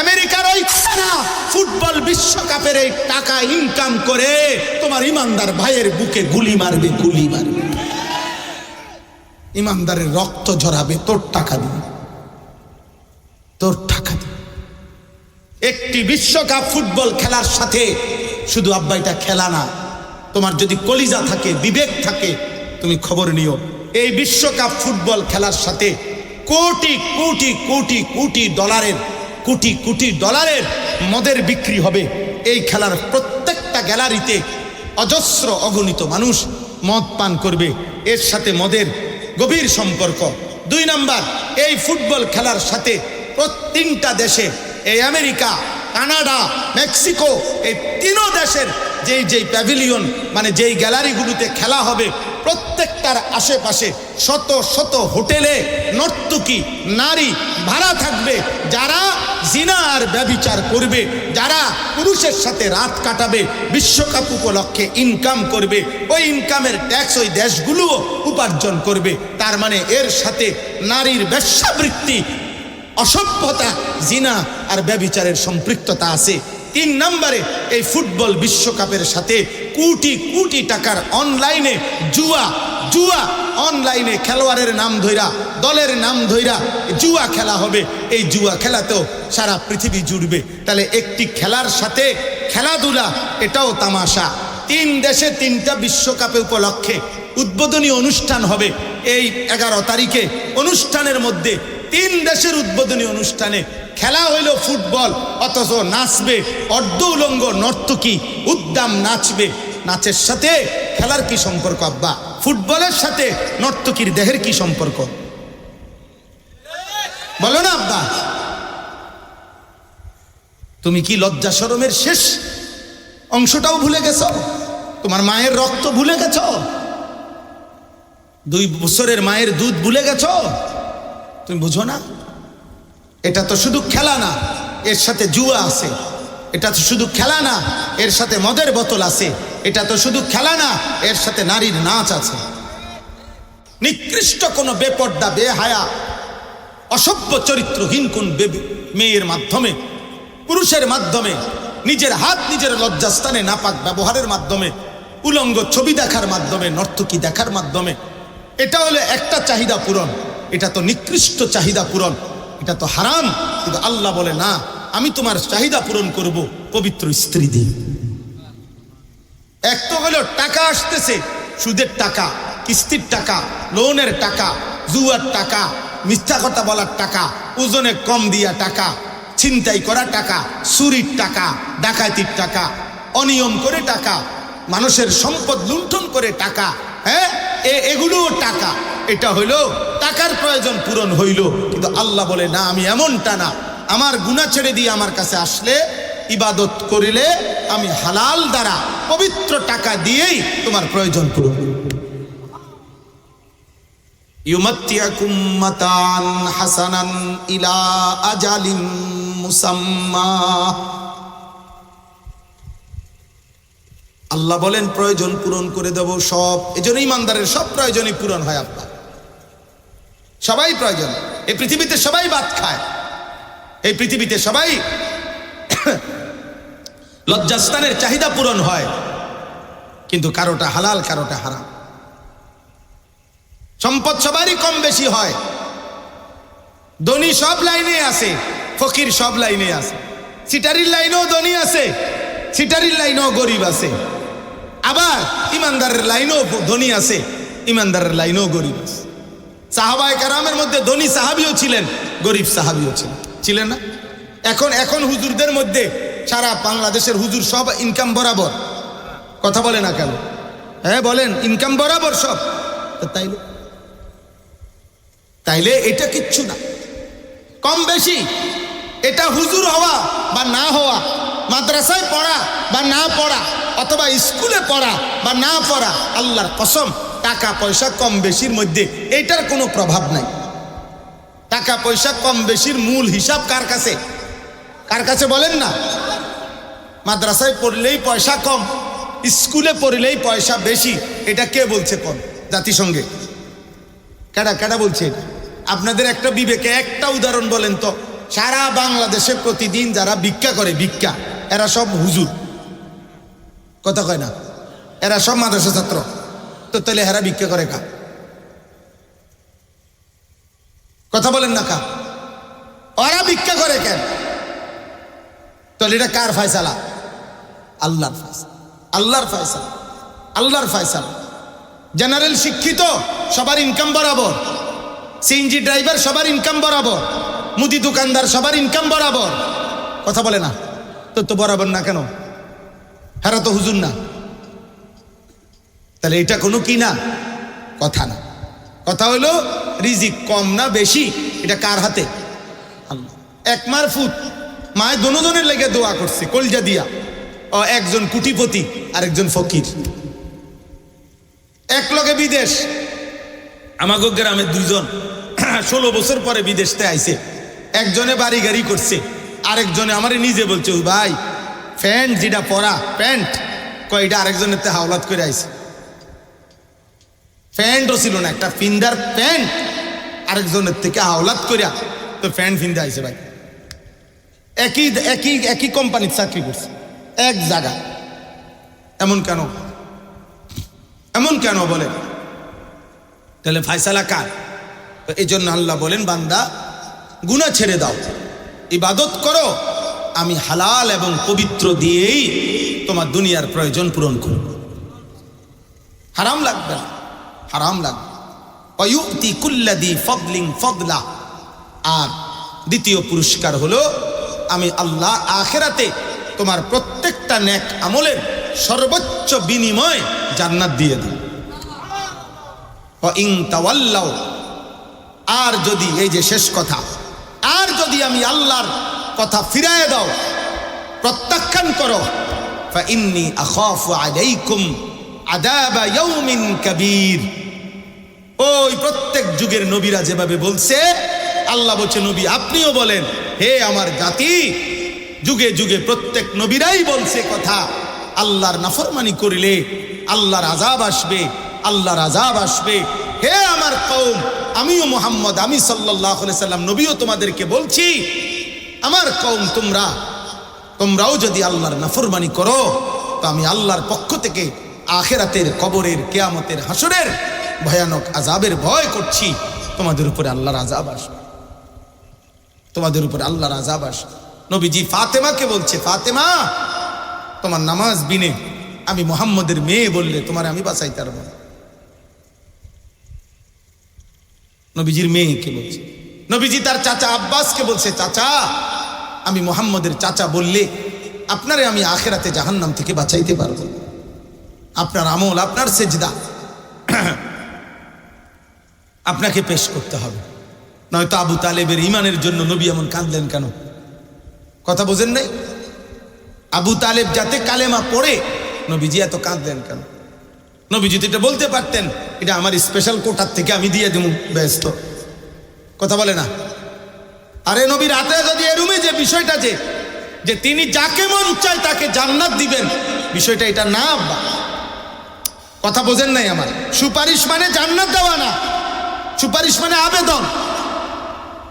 আমেরিকার ওই ফুটবল বিশ্বকাপের এই টাকা ইনকাম করে তোমার ইমানদার ভাইয়ের বুকে গুলি মারবে, গুলি মারবে, ইমানদারের রক্ত ঝরাবে তোর টাকা দিয়ে, তোর টাকা দিয়ে। একটি বিশ্বকাপ ফুটবল খেলার সাথে শুধু আব্বা এটা খেলা না, তোমার যদি কলিজা থাকে, বিবেক থাকে, তুমি খবর নিও, এই বিশ্বকাপ ফুটবল খেলার সাথে কোটি কোটি কোটি কোটি ডলারের, কোটি কোটি ডলারের মদের বিক্রি হবে। এই খেলার প্রত্যেকটা গ্যালারিতে অজস্র অগণিত মানুষ মদ পান করবে, এর সাথে মদের গভীর সম্পর্ক। 2 নাম্বার, এই ফুটবল খেলার সাথে প্রত্যেকটা দেশে, এই আমেরিকা, কানাডা, মেক্সিকো, এই 3 দেশের যেই প্যাভিলিয়ন মানে যেই গ্যালারিগুলোতে খেলা হবে, প্রত্যেকটার আশেপাশে শত শত হোটেলে নর্তকী নারী ভাড়া থাকবে, যারা জিনা আর ব্যভিচার করবে, যারা পুরুষের সাথে রাত কাটাবে, বিশ্বকাপ উপলক্ষে ইনকাম করবে, ওই ইনকামের ট্যাক্স ওই দেশগুলোও উপার্জন করবে। তার মানে এর সাথে নারীর বেশ্যাবৃত্তি, অসভ্যতা, জিনা আর ব্যভিচারের সম্পৃক্ততা আছে। 3 নম্বরে, এই ফুটবল বিশ্বকাপের সাথে কোটি কোটি টাকার অনলাইনে জুয়া, অনলাইনে খেলোয়াড়ের নাম ধইরা, দলের নাম ধইরা জুয়া খেলা হবে। এই জুয়া খেলাতেও সারা পৃথিবী জুড়বে। তাহলে একটি খেলার সাথে খেলাধুলা, এটাও তামাশা। 3 দেশে 3টা বিশ্বকাপে উপলক্ষে উদ্বোধনী অনুষ্ঠান হবে এই 11 তারিখে। অনুষ্ঠানের মধ্যে 3 দেশের উদ্বোধনী অনুষ্ঠানে খেলা হইল ফুটবল, অথচ নাচবে অর্ধ উলঙ্গ নর্তকী, উদ্দাম নাচবে। নাচের সাথে খেলার কি সম্পর্ক আব্বা? ফুটবলের সাথে নর্তকীর দেহের কি সম্পর্ক? বলো না আব্বা। তুমি কি লজ্জা শরমের শেষ অংশটাও ভুলে গেছো? তোমার মায়ের রক্ত ভুলে গেছো? 2 বছরের মায়ের দুধ ভুলে গেছো? তুমি বুঝো না? এটা তো শুধু খেলা না, এর সাথে জুয়া আছে। এটা তো শুধু খেলা না, এর সাথে মদের বোতল আছে। এটা তো শুধু খেলা না, এর সাথে নারীর নাচ আছে। নিকৃষ্ট কোনো বেপর্দা, বেহায়া, অসভ্য চরিত্রহীন কোন মেয়ের মাধ্যমে, পুরুষের মাধ্যমে, নিজের হাত নিজের লজ্জাস্থানে নাপাক ব্যবহারের মাধ্যমে, উলঙ্গ ছবি দেখার মাধ্যমে, নর্তকী দেখার মাধ্যমে, এটা হলো একটা চাহিদা পূরণ। এটা তো নিকৃষ্ট চাহিদা পূরণ, এটা তো হারাম। কিন্তু আল্লাহ বলে না, আমি তোমার চাহিদা পূরণ করব পবিত্র স্ত্রী দিয়ে। এক তো হলো টাকা আসতেছে, সুদের টাকা, কিস্তির টাকা, লোনের টাকা, জুয়ার টাকা, মিথ্যা কথা বলার টাকা, ওজনে কম দিয়া টাকা, ছিনতাই করা টাকা, চুরির টাকা, ডাকাতির টাকা, অনিয়ম করে টাকা, মানুষের সম্পদ লুণ্ঠন করে টাকা, হ্যাঁ, এগুলোও টাকা। এটা হইল টাকার প্রয়োজন পূরণ হইল। কিন্তু আল্লাহ বলে না, আমি এমনটা না। আমার গুনাহ ছেড়ে দিয়ে আমার কাছে আসলে, ইবাদত করিলে, আমি হালাল দ্বারা পবিত্র টাকা দিয়েই তোমার প্রয়োজন পূরণ। ইউমাত্তিয়াকুম মাতান হাসানান ইলা আজালিম মুসাম্মা। আল্লাহ বলেন প্রয়োজন পূরণ করে দেব সব। এজন্য ইমানদারের সব প্রয়োজনই পূরণ হয় আব্বা, সবাই প্রয়োজন। এই পৃথিবীতে সবাই ভাত খায়, এই পৃথিবীতে সবাই লজ্জাস্থানের চাহিদা পূরণ হয়, কিন্তু কারোটা হালাল, কারোটা হারাম। সম্পদ সবারই কম বেশি হয়। ধনী সব লাইনে আছে, ফকির সব লাইনে আছে। সিটারির লাইনেও ধনী আছে, সিটারির লাইনেও গরিব আছে। আবার ইমানদারের লাইনেও ধনী আছে, ইমানদারের লাইনেও গরিব আছে। সাহাবায়ে কেরামের মধ্যে ধনী সাহাবিও ছিলেন, গরিব সাহাবিও ছিলেন না? এখন হুজুরদের মধ্যে সারা বাংলাদেশের হুজুর সব ইনকাম বরাবর, কথা বলে না কেন? হ্যাঁ বলেন, ইনকাম বরাবর সব। তাইলে এটা কিচ্ছু না, কম বেশি। এটা হুজুর হওয়া বা না হওয়া, মাদ্রাসায় পড়া বা না পড়া, অথবা স্কুলে পড়া বা না পড়া, আল্লাহর কসম, টাকা পয়সা কম বেশির মধ্যে এইটার কোনো প্রভাব নাই। টাকা পয়সা কম বেশির মূল হিসাব কার কাছে? কার কাছে বলেন না? মাদ্রাসায় পড়লেই পয়সা কম, স্কুলে পড়লেই পয়সা বেশি, এটা কে বলছে? কোন জাতিসংঘে? কেডা বলছে এটা? আপনাদের একটা বিবেকে একটা উদাহরণ বলেন তো, সারা বাংলাদেশে প্রতিদিন যারা ভিক্ষা করে, ভিক্ষা, এরা সব হুজুর। কথা কয় না? এরা সব মাদ্রাসা ছাত্র। তো তাহলে এরা ভিক্ষা করে কা? কথা বলেন না কা? ওরা ভিক্ষা করে কেন? তাহলে এটা কার ফয়সালা? আল্লাহর ফয়সালা। আল্লাহর ফয়সালা, আল্লাহর ফয়সালা। জেনারেল শিক্ষিত সবার ইনকাম বরাবর, সিএনজি ড্রাইভার সবার ইনকাম বরাবর, মুদি দোকানদার সবার ইনকাম বরাবর। কথা বলে না? তো বরাবর না কেন? হেরা তো হুজুর না। তাহলে এটা কোনো কি না? কথা না। কথা হলো রিজিক কম না বেশি এটা কার হাতে? আল্লাহ। এক মার ফুট মায় দোনোজনের লেগে দোয়া করছে কলজা দিয়া। ও একজন কোটিপতি আরেকজন ফকির, এক লগে বিদেশ। আমাগো গ্রামে দুইজন 16 বছর পরে বিদেশতে আইছে। একজনে বাড়ি গাড়ি করছে, আরেকজনে আমারে নিজে বলছে, ওই ভাই প্যান্ট যেটা পরা প্যান্ট কয়টা আরেকজনের তে হাওলাত করে আইছে। প্যান্টও ছিল না, একটা ফিন্দার প্যান্ট আরেকজনের থেকে হাওলাত করিয়া তো প্যান্ট ফিন্দে আইছে। ভাই একই একই একই কোম্পানির চাকরি করছে, এক জায়গা। এমন কেন? এমন কেন বলে? তাহলে ফায়সালা কার? তো এই জন্য আল্লাহ বলেন, বান্দা গুনাহ ছেড়ে দাও, ইবাদত করো, আমি হালাল এবং পবিত্র দিয়েই তোমার দুনিয়ার প্রয়োজন পূরণ করব। হারাম লাগবে না, হারাম লাগবে। ওয়ায়ুতি কুল্লাযী ফাদলিন ফাদলা। আর দ্বিতীয় পুরস্কার হলো, আমি আল্লাহ আখিরাতে তোমার প্রত্যেকটা নেক আমলের সর্বোচ্চ বিনিময় জান্নাত দিয়ে দিই। ওয়া ইন তাওয়াল্লাও, আর যদি, এই যে শেষ কথা, আর যদি আমি আল্লাহর কথা ফিরায় দাও, প্রত্যাখ্যান করো, ফা ইন্নী আখাফু আলাইকুম আযাবা ইয়াউমিন কাবীর। ওই প্রত্যেক যুগের নবীরা যেভাবে বলছে, আল্লাহ বলছে নবী আপনিও বলেন, হে আমার জাতি, যুগে যুগে প্রত্যেক নবীরাই বলছে কথা, আল্লাহর নাফরমানি করিলে আল্লাহর আযাব আসবে, আল্লাহর আযাব আসবে। হে আমার কওম, আমিও মুহাম্মদ, আমি সাল্লাল্লাহু আলাইহি সাল্লাম নবীও তোমাদেরকে বলছি, আমার কওম তোমরাও যদি আল্লাহর নাফরমানি করো, তো আমি আল্লাহর পক্ষ থেকে আখিরাতের, কবরের, কিয়ামতের, হাসরের ভয়ানক আযাবের ভয় করছি। তোমাদের উপরে আল্লাহর আযাব আসবে, তোমাদের উপরে আল্লাহর আযাব আসবে। নবীজি ফাতেমাকে বলছে, ফাতেমা তোমার নামাজ বিনে আমি মুহাম্মদের মেয়ে বললে তোমার আমি বাঁচাইতে পারবো না। নবীজির মেয়েকে বলছে। নবীজি তার চাচা আব্বাসকে বলছে, চাচা আমি মুহাম্মদের চাচা বললে আপনারে আমি আখিরাতে জাহান্নাম থেকে বাঁচাইতে পারবো। আপনার আমল, আপনার সেজদা আপনাকে পেশ করতে হবে, নয়তো আবু তালেবের ইমানের জন্য নবী এমন কাঁদলেন কেন? কথা বোঝেন নাই? আবু তালেব যাতে কালেমা পড়ে নবীজি এত কাঁদলেন কেন? নবীজি তো এটা বলতে পারতেন, এটা আমার স্পেশাল কোটার থেকে আমি দিয়ে দেবো, ব্যস্ত। কথা বলে না? আরে নবীর হাতে যদি এরুমে যে বিষয়টা যে তিনি যাকে মন চায় তাকে জান্নাত দিবেন, বিষয়টা এটা না। আব্বা কথা বোঝেন নাই আমার? সুপারিশ মানে জান্নাত দেওয়া না, সুপারিশ মানে আবেদন।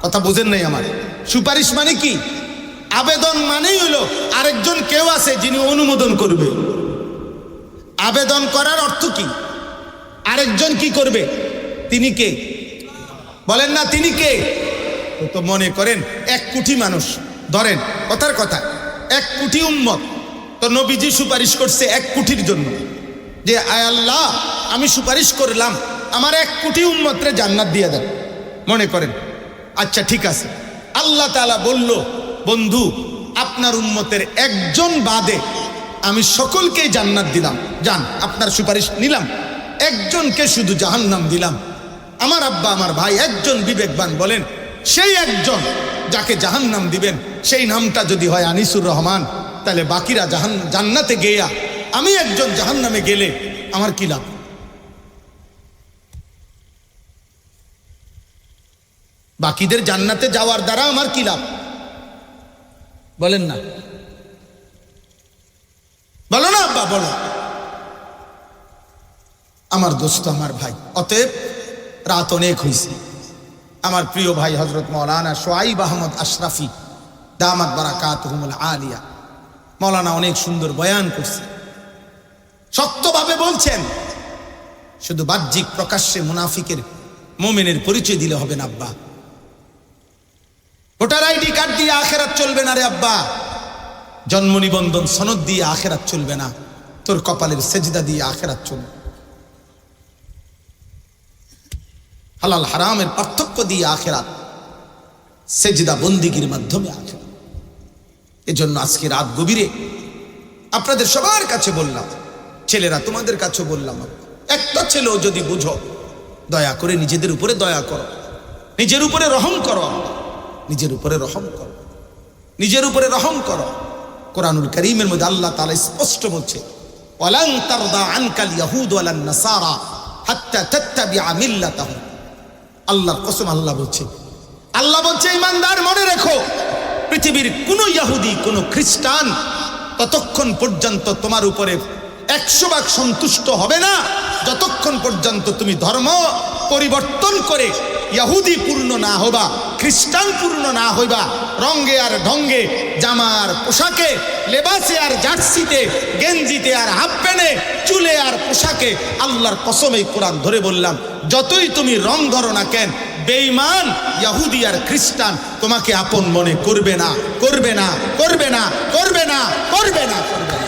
কথা বোঝেন নাই আমার? সুপারিশ মানে কি? আবেদন মানেই হলো আরেকজন কেউ আছে যিনি অনুমোদন করবে। আবেদন করার অর্থ কি? আরেকজন কি করবে? তিনি কে? বলেন না, তিনি কে? তো মনে করেন 1 কোটি মানুষ, ধরেন কথার কথা 1 কোটি উম্মত, তো নবীজি সুপারিশ করছে 1 কোটির জন্য, যে আয় আল্লাহ আমি সুপারিশ করলাম আমার 1 কোটি উম্মতরে জান্নাত দিয়ে দেন। মনে করেন, আচ্ছা ঠিক আছে, আল্লাহ তাআলা বলল, বন্ধু আপনার উম্মতের একজন বাদে আমি সকলকেই জান্নাত দিলাম, যান আপনার সুপারিশ নিলাম, একজনকে শুধু জাহান্নাম দিলাম। আমার আব্বা আমার ভাই একজন বিবেকবান বলেন, সেই একজন যাকে জাহান্নাম দিবেন সেই নামটা যদি হয় আনিসুর রহমান, তাহলে বাকিরা জান্নাতে গেয়া আমি একজন জাহান্নামে গেলে আমার কি লাভ? বাকিদের জান্নাতে যাওয়ার দ্বারা আমার কি লাভ? বলেন না, বলো না আব্বা, বলো। আমার দোস্ত, আমার ভাই, অতএব রাত অনেক হয়েছে, আমার প্রিয় ভাই হযরত মাওলানা শোয়াইব আহমদ আশরাফি দামাত বারাকাতুহুমুল আলিয়া, মাওলানা অনেক সুন্দর বয়ান করছে, শক্তভাবে বলছেন শুধু বাহ্যিক প্রকাশ্যে মুনাফিকের মুমিনের পরিচয় দিলে হবে না আব্বা। ভোটার আইডি কার্ড দিয়ে আখেরাত চলবে না রে আব্বা, জন্ম নিবন্ধন সনদ দিয়ে আখেরাত চলবে না, তোর কপালের সেজদা দিয়ে আখেরাত চলবে। হালাল হারামের পার্থক্য দিয়ে আখেরাত, সেজদা বন্দিগির মাধ্যমে আখেরাত। এজন্য আজকে রাত গভীরে আপনাদের সবার কাছে বললাম, ছেলেরা তোমাদের কাছে বললাম, একটা ছেলেও যদি বুঝো, দয়া করে নিজেদের উপরে দয়া করো, নিজের উপরে রহম করো, নিজের উপরে রহম করো, নিজের উপরে রহম করো। কোরআনুল কারীমের মধ্যে আল্লাহ তাআলা স্পষ্ট বলছে, ওয়ালান তারদা আনকাল ইয়াহুদ ওয়ালান নাসারা হাত্তা তাত্তাবিআ মিল্লাতাহুম। আল্লাহর কসম, আল্লাহ বলছে ঈমানদার মনে রেখো, পৃথিবীর কোন ইহুদি কোন খ্রিস্টান ততক্ষণ পর্যন্ত তোমার উপরে 100% সন্তুষ্ট হবে না যতক্ষণ পর্যন্ত তুমি ধর্ম পরিবর্তন করে ইহুদি পূর্ণ না হবা, খ্রিস্টান পূর্ণ না হইবা, রঙে আর ঢঙ্গে, জামার পোশাকে, লেবাসে আর জার্সিতে, গেঞ্জিতে আর হাফ প্যান্টে, চুলে আর পোশাকে। আল্লাহর কসম, এই কোরআন ধরে বললাম, যতই তুমি রং ধরো না কেন, বেঈমান ইহুদি আর খ্রিস্টান তোমাকে আপন মনে করবে না, করবে না, করবে না, করবে না, করবে না, করবে না।